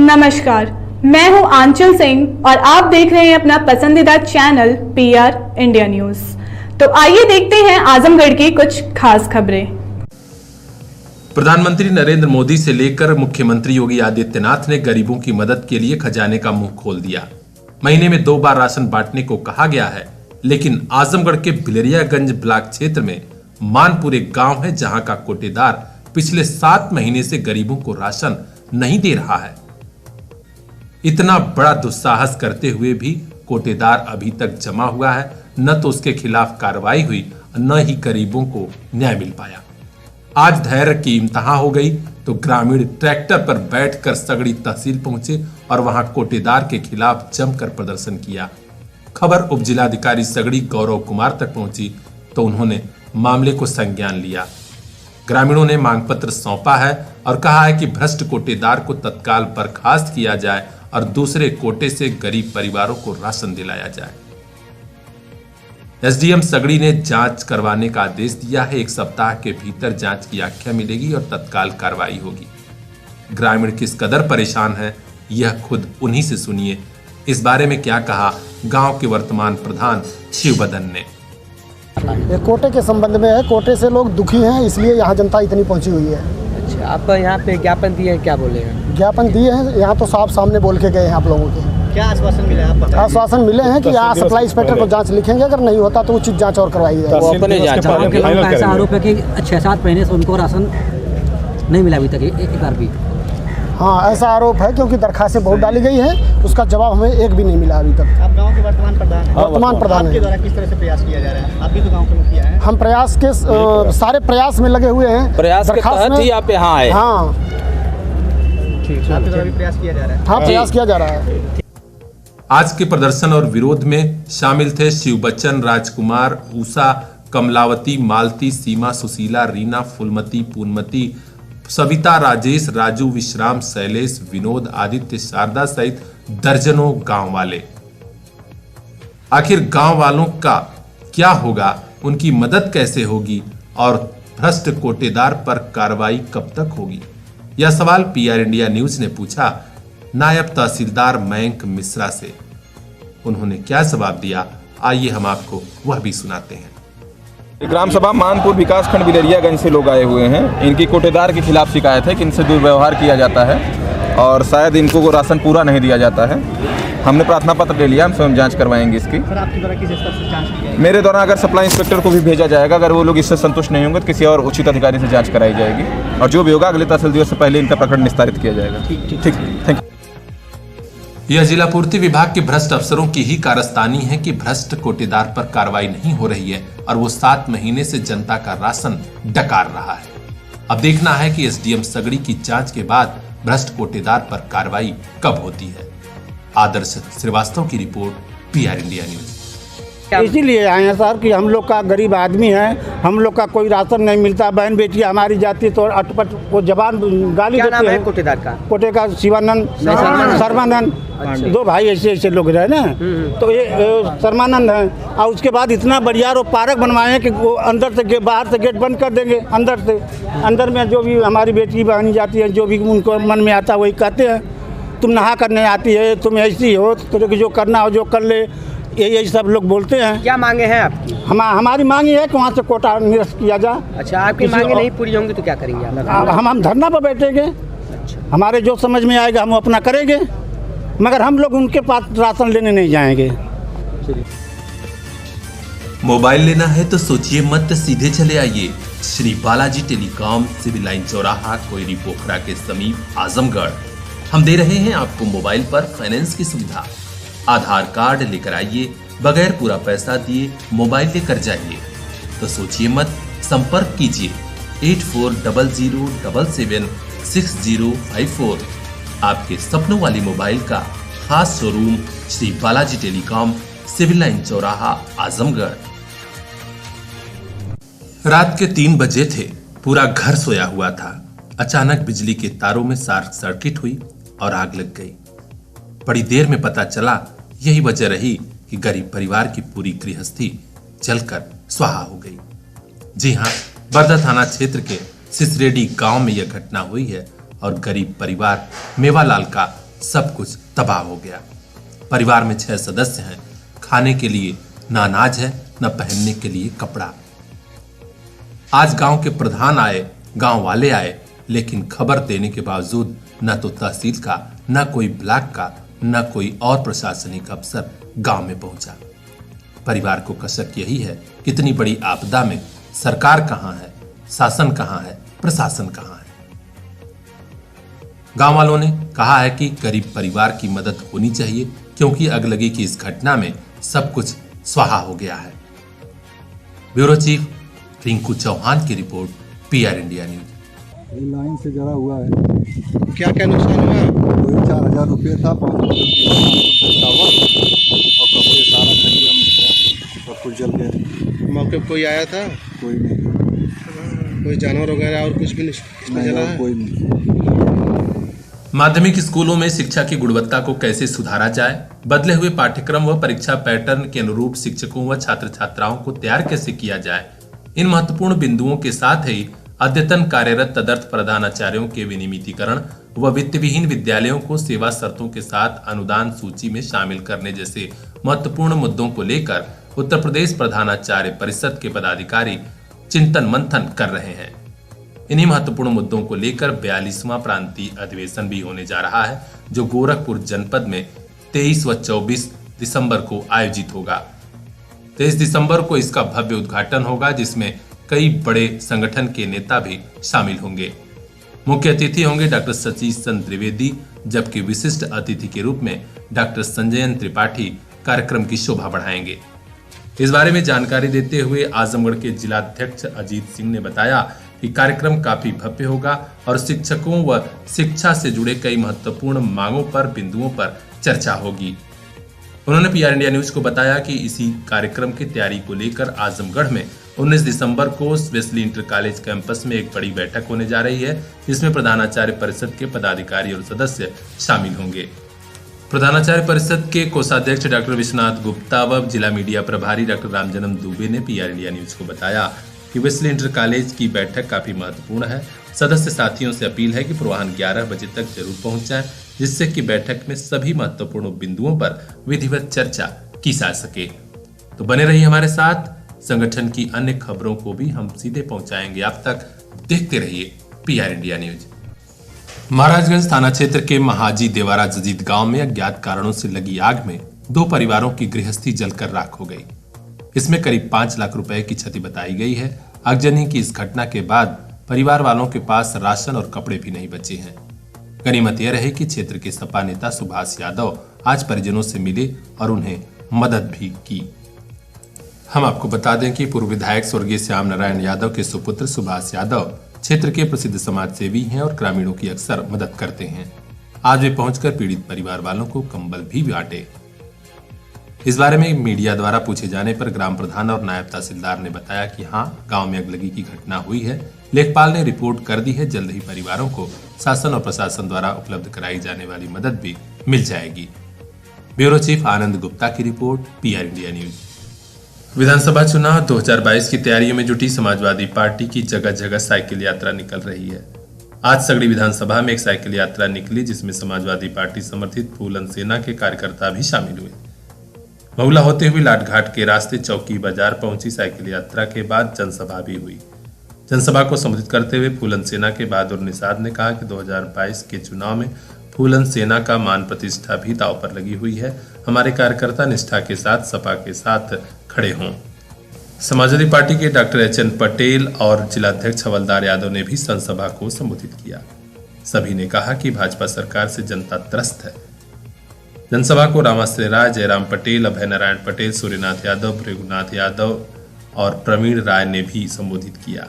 नमस्कार, मैं हूं आंचल सिंह और आप देख रहे हैं अपना पसंदीदा चैनल PR इंडिया न्यूज। तो आइए देखते हैं आजमगढ़ की कुछ खास खबरें। प्रधानमंत्री नरेंद्र मोदी से लेकर मुख्यमंत्री योगी आदित्यनाथ ने गरीबों की मदद के लिए खजाने का मुंह खोल दिया। महीने में 2 बार राशन बांटने को कहा गया है, लेकिन आजमगढ़ के बिलरियागंज ब्लॉक क्षेत्र में मानपुर एक गांव है जहां का कोटेदार पिछले 7 महीने से गरीबों को राशन नहीं दे रहा है। इतना बड़ा दुस्साहस करते हुए भी कोटेदार अभी तक जमा हुआ है। न तो उसके खिलाफ कार्रवाई हुई, न ही गरीबों को न्याय मिल पाया। आज धैर्य की इम्तिहान हो गई तो ग्रामीण ट्रैक्टर पर बैठकर सगड़ी तहसील पहुंचे और वहां कोटेदार के खिलाफ जमकर प्रदर्शन किया। खबर उप जिलाधिकारी सगड़ी गौरव कुमार तक पहुंची तो उन्होंने मामले को संज्ञान लिया। ग्रामीणों ने मांग पत्र सौंपा है और कहा है कि भ्रष्ट कोटेदार को तत्काल बर्खास्त किया जाए और दूसरे कोटे से गरीब परिवारों को राशन दिलाया जाए। SDM सगड़ी ने जांच करवाने का आदेश दिया है। 1 सप्ताह के भीतर जांच की आख्या मिलेगी और तत्काल कार्रवाई होगी। ग्रामीण किस कदर परेशान है, यह खुद उन्हीं से सुनिए। इस बारे में क्या कहा गांव के वर्तमान प्रधान शिवबदन ने। ये कोटे के संबंध में है। कोटे से लोग दुखी हैं, इसलिए यहाँ जनता इतनी पहुंची हुई है। अच्छा, आप यहाँ पे ज्ञापन दिए हैं, क्या बोले हैं? ज्ञापन दिए हैं, यहाँ तो साफ सामने बोल के गए हैं आप लोगों के। क्या आश्वासन मिला है आप बताइए? आश्वासन मिले हैं कि यहाँ सप्लाई इंस्पेक्टर को जांच लिखेंगे, अगर नहीं होता तो उचित जांच और करवाई जाएगी। वो अपने जांच ऐसा आरोप है कि 6-7 महीने से उनको राशन नहीं मिला अभी तक एक बार भी। हाँ, ऐसा आरोप है क्योंकि दरखास्तें बहुत डाली गई हैं, उसका जवाब हमें एक भी नहीं मिला अभी तक। आप गांव के वर्तमान प्रधान हैं? वर्तमान प्रधान आपके द्वारा किस तरह से प्रयास किया जा रहा है? आप भी तो गांव के मुखिया हैं। हम प्रयास के सारे प्रयास में लगे हुए हैं। प्रयास के तहत ही आप यहाँ आए। हाँ, आपके द्वारा भी प्रयास किया जा रहा है? हाँ, प्रयास किया जा रहा है। आज के प्रदर्शन और विरोध में शामिल थे शिव बच्चन, राजकुमार, उषा, कमलावती, मालती, सीमा, सुशीला, रीना, फुलमती, पूर्णमती, सविता, राजेश, राजू, विश्राम, शैलेश, विनोद, आदित्य, शारदा सहित दर्जनों गांव वाले। आखिर गांव वालों का क्या होगा, उनकी मदद कैसे होगी और भ्रष्ट कोटेदार पर कार्रवाई कब तक होगी? यह सवाल PR इंडिया न्यूज ने पूछा नायब तहसीलदार मयंक मिश्रा से। उन्होंने क्या जवाब दिया, आइए हम आपको वह भी सुनाते हैं। ग्राम सभा मानपुर विकासखंड बिलरियागंज से लोग आए हुए हैं। इनकी कोटेदार के खिलाफ शिकायत है कि इनसे दुर्व्यवहार किया जाता है और शायद इनको को राशन पूरा नहीं दिया जाता है। हमने प्रार्थना पत्र ले लिया, हम स्वयं जांच करवाएंगे इसकी। सर, आपके द्वारा किस स्तर से जांच की जाएगी? मेरे द्वारा अगर सप्लाई इंस्पेक्टर को भी भेजा जाएगा, अगर वो लोग इससे संतुष्ट नहीं होंगे तो किसी और उचित अधिकारी से जांच कराई जाएगी और जो भी होगा अगले तहसील दिवस से पहले इनका प्रकरण निस्तारित किया जाएगा। ठीक, थैंक यू। यह जिला पूर्ति विभाग के भ्रष्ट अफसरों की ही कारस्तानी है कि भ्रष्ट कोटेदार पर कार्रवाई नहीं हो रही है और वो 7 महीने से जनता का राशन डकार रहा है। अब देखना है कि SDM सगड़ी की जांच के बाद भ्रष्ट कोटेदार पर कार्रवाई कब होती है। आदर्श श्रीवास्तव की रिपोर्ट, PR इंडिया न्यूज। इसीलिए आए हैं सर कि हम लोग का गरीब आदमी है, हम लोग का कोई राशन नहीं मिलता। बहन बेटी हमारी जाती तो अटपट को जबान गाली देते हैं। कोटेदार का? कोटे का शिवानंद, सर्वानंद, 2 भाई ऐसे लोग रहे ना। तो ये सर्वानंद है और उसके बाद इतना बढ़िया वो पार्क बनवाए कि वो अंदर से बाहर से गेट बंद कर देंगे, अंदर से अंदर में जो भी हमारी बेटी बहनी जाती है, जो भी उनको मन में आता है वही कहते हैं, तुम नहा करने आती है, तुम ऐसी हो, तो जो करना हो जो कर ले, यही सब लोग बोलते हैं। क्या मांगे हैं आपकी? हमारी मांग है कि वहाँ से कोटा निरस्त किया जाए। अच्छा, आपकी मांगे नहीं पूरी होंगी तो क्या करेंगे आप? हम धरना पर बैठेंगे। अच्छा, हमारे जो समझ में आएगा हम अपना करेंगे, मगर हम लोग उनके पास राशन लेने नहीं जाएंगे। मोबाइल लेना है तो सोचिए मत, सीधे चले आइए Shri Balaji telecom, civil line चौराहा, कोयरी पोखरा के समीप, आजमगढ़। हम दे रहे हैं आपको मोबाइल पर फाइनेंस की सुविधा। आधार कार्ड लेकर आइए, बगैर पूरा पैसा दिए मोबाइल लेकर जाइए। तो सोचिए मत, संपर्क कीजिए 8400776054। आपके सपनों वाली मोबाइल का खास showroom Shri Balaji telecom, civil line चौराहा, आजमगढ़। रात के 3 बजे थे, पूरा घर सोया हुआ था। अचानक बिजली के तारों में शॉर्ट सर्किट हुई और आग लग गई। बड़ी देर में पता चला यही वजह रही कि गरीब परिवार की पूरी गृहस्थी जलकर स्वाहा हो गई। जी हां, बरधा थाना क्षेत्र के सिसरेडी गांव में यह घटना हुई है और गरीब परिवार मेवालाल का सब कुछ तबाह हो गया। परिवार में 6 सदस्य हैं, खाने के लिए न अनाज है न पहनने के लिए कपड़ा। आज गांव के प्रधान आए, गांव वाले आए, लेकिन खबर देने के बावजूद न तो तहसील का, न कोई ब्लॉक का, न कोई और प्रशासनिक अफसर गांव में पहुंचा। परिवार को कसक यही है, कितनी बड़ी आपदा में सरकार कहां है, शासन कहां है, प्रशासन कहां है। गांव वालों ने कहा है कि गरीब परिवार की मदद होनी चाहिए, क्योंकि अगलगी की इस घटना में सब कुछ स्वाहा हो गया है। ब्यूरो चीफ रिंकू चौहान की report, PR India news. Line से जरा हुआ है। क्या क्या नुकसान हुआ? कोई 4,000 रुपये था, 5 और कपड़े सारा खरीदा, सब कुछ जल गया। मौके पर कोई आया था? कोई नहीं। कोई जानवर वगैरह और कुछ भी नहीं जला है? कोई नहीं। माध्यमिक स्कूलों में शिक्षा की गुणवत्ता को कैसे सुधारा जाए, बदले हुए पाठ्यक्रम व परीक्षा पैटर्न के अनुरूप शिक्षकों व छात्र छात्राओं को तैयार कैसे किया जाए, इन महत्वपूर्ण बिंदुओं के साथ ही अद्यतन कार्यरत तदर्थ प्रधानाचार्यों के विनियमितीकरण व वित्तविहीन विद्यालयों को सेवा शर्तों के साथ अनुदान सूची में शामिल करने जैसे महत्वपूर्ण मुद्दों को लेकर उत्तर प्रदेश प्रधानाचार्य परिषद के पदाधिकारी चिंतन मंथन कर रहे हैं। इन्हीं महत्वपूर्ण मुद्दों को लेकर 42वां प्रांतीय अधिवेशन भी होने जा रहा है, जो गोरखपुर जनपद में 23 व 24 दिसंबर को आयोजित होगा। 23 दिसंबर को इसका भव्य उद्घाटन होगा, जिसमें कई बड़े संगठन के नेता भी शामिल होंगे। मुख्य अतिथि होंगे डॉक्टर सतीश चंद्र द्विवेदी, जबकि विशिष्ट अतिथि के रूप में डॉक्टर संजयन त्रिपाठी कार्यक्रम की शोभा बढ़ाएंगे। इस बारे में जानकारी देते हुए आजमगढ़ के जिलाध्यक्ष अजीत सिंह ने बताया कि कार्यक्रम काफी भव्य होगा और शिक्षकों व शिक्षा से जुड़े कई महत्वपूर्ण मांगों पर, बिंदुओं पर चर्चा होगी। उन्होंने पीआर इंडिया न्यूज को बताया कि इसी कार्यक्रम की तैयारी को लेकर आजमगढ़ में 19 दिसंबर को वेस्ली इंटर कॉलेज कैंपस में एक बड़ी बैठक होने जा रही है, जिसमें प्रधानाचार्य परिषद के पदाधिकारी और सदस्य शामिल होंगे। प्रधानाचार्य परिषद के कोषाध्यक्ष डॉक्टर विश्वनाथ गुप्ता व जिला मीडिया प्रभारी डॉक्टर रामजन्म दुबे ने पीआर इंडिया न्यूज को बताया कि वेस्ली इंटर कॉलेज की बैठक काफी महत्वपूर्ण है। सदस्य साथियों से अपील है कि पूर्वाह्न 11 बजे तक जरूर पहुंच जाएं, जिससे कि बैठक में सभी महत्वपूर्ण बिंदुओं पर विधिवत चर्चा की जा सके। तो बने रहिए हमारे साथ, संगठन की अन्य खबरों को भी हम सीधे पहुंचाएंगे। आप तक देखते रहिए पीआर इंडिया न्यूज। महाराजगंज थाना क्षेत्र के महाजी देवारा जजीद गांव में अज्ञात कारणों से लगी आग में 2 परिवारों की गृहस्थी जलकर राख हो गई। इसमें करीब 5 लाख रुपए की क्षति बताई गई है। आगजनी की इस घटना के बाद परिवार वालों के पास राशन और कपड़े भी नहीं बचे हैं। गनीमत यह रही कि क्षेत्र के सपा नेता सुभाष यादव आज परिजनों से मिले और उन्हें मदद भी की। हम आपको बता दें कि पूर्व विधायक स्वर्गीय श्याम नारायण यादव के सुपुत्र सुभाष यादव क्षेत्र के प्रसिद्ध समाज सेवी हैं और ग्रामीणों की अक्सर मदद करते हैं। आज वे पहुंचकर पीड़ित परिवार वालों को कंबल भी बांटे। इस बारे में मीडिया द्वारा पूछे जाने पर ग्राम प्रधान और नायब तहसीलदार ने बताया कि हां, गांव में अगलगी की घटना हुई है। लेखपाल ने रिपोर्ट कर दी है। जल्द ही परिवारों को शासन और प्रशासन द्वारा उपलब्ध कराई जाने वाली मदद भी मिल जाएगी। ब्यूरो चीफ आनंद गुप्ता की रिपोर्ट, पीआर इंडिया न्यूज। विधानसभा चुनाव 2022 की तैयारियों में जुटी समाजवादी पार्टी की जगह जगह साइकिल यात्रा निकल रही है। आज सगड़ी विधानसभा में एक साइकिल यात्रा निकली, जिसमें समाजवादी पार्टी समर्थित फूलन सेना के कार्यकर्ता भी शामिल हुए। महुला होते हुए लाटघाट के रास्ते चौकी बाजार पहुंची साइकिल यात्रा के बाद जनसभा भी हुई। जनसभा को संबोधित करते हुए फूलन सेना के बहादुर निषाद ने कहा कि 2022 के चुनाव में फूलन सेना का मान प्रतिष्ठा भी दांव पर लगी हुई है। हमारे कार्यकर्ता निष्ठा के साथ सपा के साथ खड़े हों। समाजवादी पार्टी के डॉक्टर एच.एन. पटेल और जिलाध्यक्ष हवलदार यादव ने भी जनसभा को संबोधित किया। सभी ने कहा कि भाजपा सरकार से जनता त्रस्त है। जनसभा को रामाश्रय राय, जयराम पटेल, अभय नारायण पटेल, सूर्यनाथ यादव, भृगुनाथ यादव और प्रवीण राय ने भी संबोधित किया।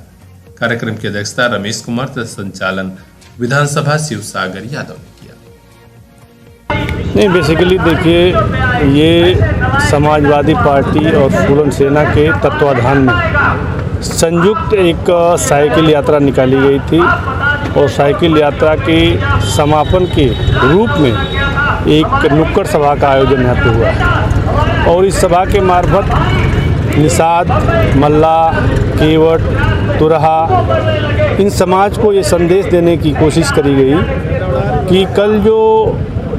कार्यक्रम की अध्यक्षता रमेश कुमार तथा संचालन विधानसभा शिवसागर यादव ने किया। नहीं, बेसिकली देखिए, ये समाजवादी पार्टी और फूलन सेना के तत्वाधान में संयुक्त एक साइकिल यात्रा निकाली गई थी और साइकिल यात्रा के समापन के रूप में एक नुक्कड़ सभा का आयोजन यहाँ पे हुआ है और इस सभा के मार्फत निषाद, मल्ला, केवट, तुरहा, इन समाज को ये संदेश देने की कोशिश करी गई कि कल जो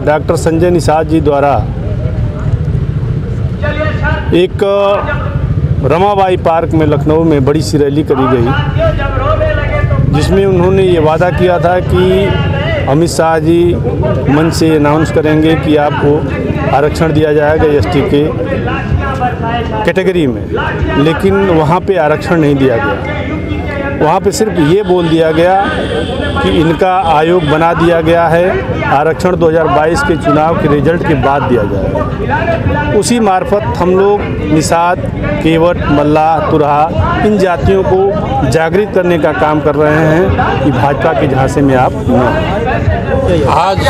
डॉक्टर संजय निषाद जी द्वारा एक रमाबाई पार्क में लखनऊ में बड़ी सी रैली करी गई, जिसमें उन्होंने ये वादा किया था कि अमित शाह जी मंच से अनाउंस करेंगे कि आपको आरक्षण दिया जाएगा एसटी के कैटेगरी में, लेकिन वहाँ पे आरक्षण नहीं दिया गया। वहाँ पे सिर्फ ये बोल दिया गया कि इनका आयोग बना दिया गया है, आरक्षण 2022 के चुनाव के रिजल्ट के बाद दिया जाएगा। उसी मार्फत हम लोग निषाद, केवट, मल्लाह, तुरहा इन जातियों को जागृत करने का काम कर रहे हैं कि भाजपा के झांसे में आप न आएं। आज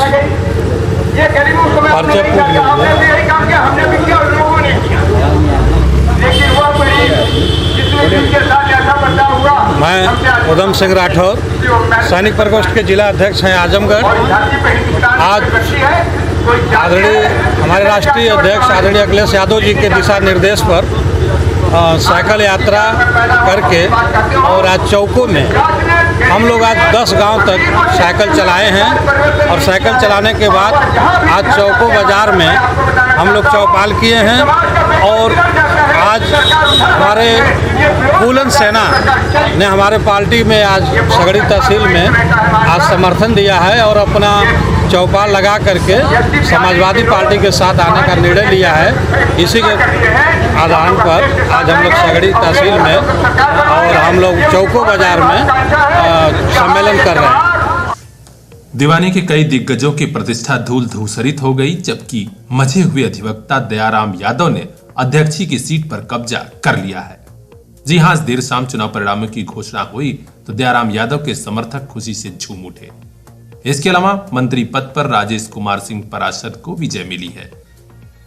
मैं उधम सिंह राठौर, सैनिक प्रकोष्ठ के जिला अध्यक्ष हैं आजमगढ़। आज आदरणीय हमारे राष्ट्रीय अध्यक्ष आदरणीय अखिलेश यादव जी के दिशा निर्देश पर साइकिल यात्रा करके और आज चौकों में हम लोग आज 10 गांव तक साइकिल चलाए हैं और साइकिल चलाने के बाद आज चौकों बाज़ार में हम लोग चौपाल किए हैं। और आज हमारे फूलन सेना ने हमारे पार्टी में आज सगड़ी तहसील में आज समर्थन दिया है और अपना चौपाल लगा करके समाजवादी पार्टी के साथ आने का निर्णय लिया है। इसी के आधार पर आज हम लोग सगड़ी तहसील में और हम लोग चौको बाजार में सम्मेलन कर रहे हैं। दीवानी के कई दिग्गजों की प्रतिष्ठा धूल धूसरित हो गई, जबकि मजे हुए अधिवक्ता दयाराम यादव ने अध्यक्षी की सीट पर कब्जा कर लिया है। जी हां, देर शाम चुनाव परिणामों की घोषणा हुई तो दयाराम यादव के समर्थक खुशी से झूम उठे। इसके अलावा मंत्री पद पर राजेश कुमार सिंह पाराशर को विजय मिली है।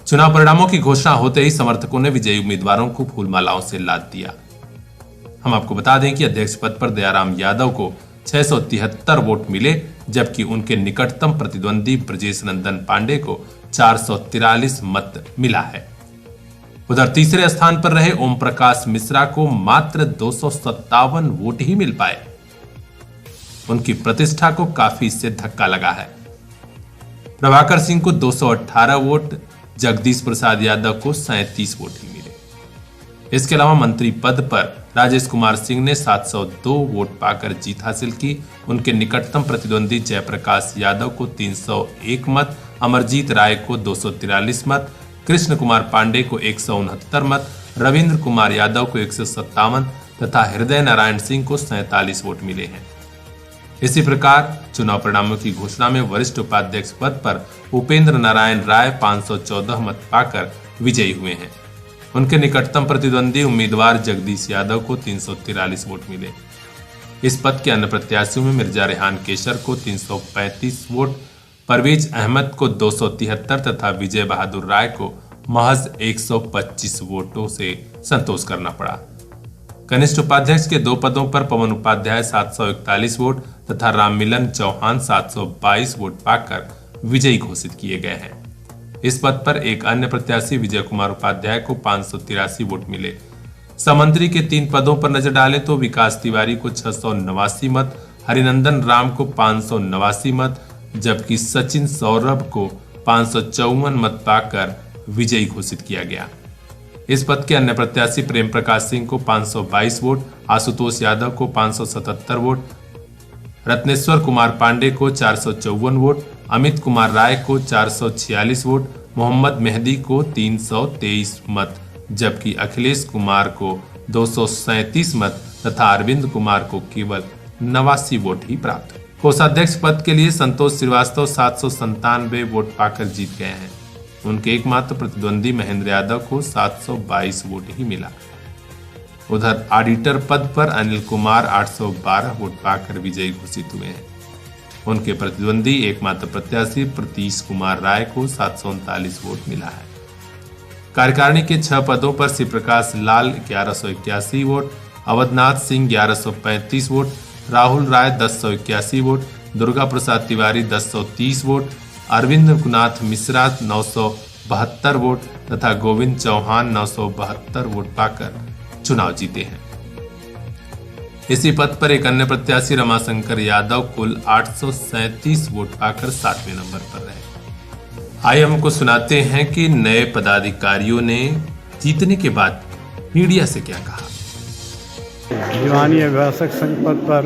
चुनाव परिणामों की घोषणा होते ही समर्थकों ने विजयी उम्मीदवारों को फूलमालाओं से लाद दिया। हम आपको बता दें कि अध्यक्ष पद पर दयाराम यादव को 673 वोट मिले, जबकि उनके निकटतम प्रतिद्वंदी ब्रजेश नंदन पांडे को 443 मत मिला है। उधर तीसरे स्थान पर रहे ओम प्रकाश मिश्रा को मात्र 257 वोट ही मिल पाए। उनकी प्रतिष्ठा को काफी इससे धक्का लगा है। प्रभाकर सिंह को 218 वोट, जगदीश प्रसाद यादव को 37 वोट ही मिले। इसके अलावा मंत्री पद पर राजेश कुमार सिंह ने 702 वोट पाकर जीत हासिल की। उनके निकटतम प्रतिद्वंदी जयप्रकाश यादव को 301 मत, अमरजीत राय को 243 मत, कृष्ण कुमार पांडे को 169 मत, रविंद्र कुमार यादव को 157 तथा हृदय नारायण सिंह को 47 वोट मिले हैं। इसी प्रकार चुनाव परिणामों की घोषणा में वरिष्ठ उपाध्यक्ष पद पर उपेंद्र नारायण राय 514 मत पाकर विजयी हुए हैं। उनके निकटतम प्रतिद्वंदी उम्मीदवार जगदीश यादव को 343 वोट मिले। इस पद के अन्य प्रत्याशियों में मिर्जा रेहान केशर को 335 वोट, परवेज अहमद को 273 तथा विजय बहादुर राय को महज 125 वोटों से संतोष करना पड़ा। कनिष्ठ उपाध्यक्ष के 2 पदों पर पवन उपाध्याय 741 वोट तथा राममिलन चौहान 722 वोट पाकर विजयी घोषित किए गए हैं। इस पद पर एक अन्य प्रत्याशी विजय कुमार उपाध्याय को 583 वोट मिले। समंत्री के 3 पदों पर नजर डालें तो विकास तिवारी को 689 मत, हरिनंदन राम को 589 मत, जबकि सचिन सौरभ को 554 मत पाकर विजयी घोषित किया गया। इस पद के अन्य प्रत्याशी प्रेम प्रकाश सिंह को 522 वोट, आशुतोष यादव को 577 वोट, रत्नेश्वर कुमार पांडे को 454 वोट, अमित कुमार राय को 446 वोट, मोहम्मद मेहदी को 323 मत, जबकि अखिलेश कुमार को 237 मत तथा अरविंद कुमार को केवल 89 वोट ही प्राप्त। कोषाध्यक्ष पद के लिए संतोष श्रीवास्तव 797 वोट पाकर जीत गए हैं। उनके एकमात्र प्रतिद्वंदी महेंद्र यादव को 722 वोट ही मिला। उधर ऑडिटर पद पर अनिल कुमार 812 वोट पाकर विजयी घोषित हुए हैं। उनके प्रतिद्वंदी एकमात्र प्रत्याशी प्रतीश कुमार राय को 739 वोट मिला है। कार्यकारिणी के 6 पदों पर शिव प्रकाश लाल 1181 वोट, अवधनाथ सिंह 1135 वोट, राहुल राय 1081 vote, Durga Prasad Tiwari 1030 vote, Arvind कुनाथ Mishra 972 vote तथा गोविंद चौहान 972 वोट पाकर चुनाव जीते हैं। इसी पद पर एक अन्य प्रत्याशी रमाशंकर यादव कुल 837 वोट पाकर 7वें नंबर पर रहे। आइए हमको सुनाते हैं कि नए पदाधिकारियों ने जीतने के बाद मीडिया से क्या कहा। दीवानी अभिभाषक संघ पद पर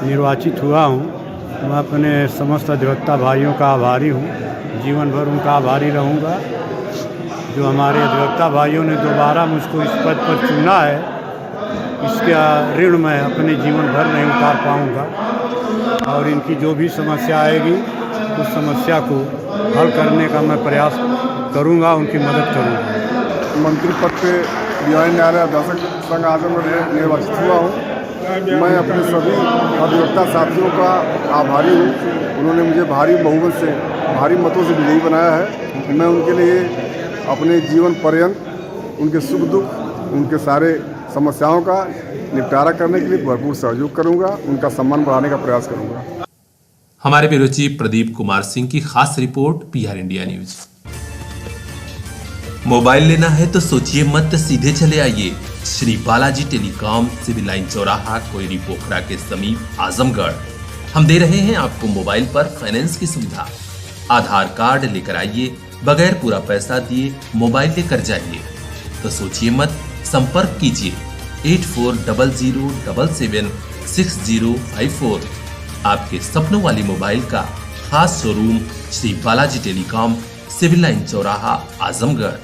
निर्वाचित हुआ हूँ। मैं अपने समस्त अधिवक्ता भाइयों का आभारी हूँ, जीवन भर उनका आभारी रहूँगा। जो हमारे अधिवक्ता भाइयों ने दोबारा मुझको इस पद पर चुना है, इसका ऋण मैं अपने जीवन भर नहीं उतार पाऊँगा और इनकी जो भी समस्या आएगी उस समस्या को हल करने का मैं प्रयास करूँगा, उनकी मदद करूँगा। मंत्री पद पे दीवानी न्यायालय अभिभाषक संघ आजमगढ़ निर्वाचित हुआ हूँ। मैं अपने सभी अधिवक्ता साथियों का आभारी हूँ। उन्होंने मुझे भारी बहुमत से, भारी मतों से विजयी बनाया है। मैं उनके लिए अपने जीवन पर्यंत उनके सुख दुख, उनके सारे समस्याओं का निपटारा करने के लिए भरपूर सहयोग करूँगा, उनका सम्मान बढ़ाने का प्रयास करूँगा। हमारे ब्यूरो चीफ प्रदीप कुमार सिंह की खास report, PR India news. Mobile लेना है तो सोचिए मत, सीधे चले आइए Shri Balaji telecom, civil line चौराहा, कोयरी पोखरा के समीप, आजमगढ़। हम दे रहे हैं आपको मोबाइल पर फाइनेंस की सुविधा। आधार कार्ड लेकर आइए, बगैर पूरा पैसा दिए मोबाइल लेकर जाइए। तो सोचिए मत, संपर्क कीजिए 8400776054। आपके सपनों वाली मोबाइल का खास showroom Shri Balaji telecom, civil line चौराहा, आजमगढ़।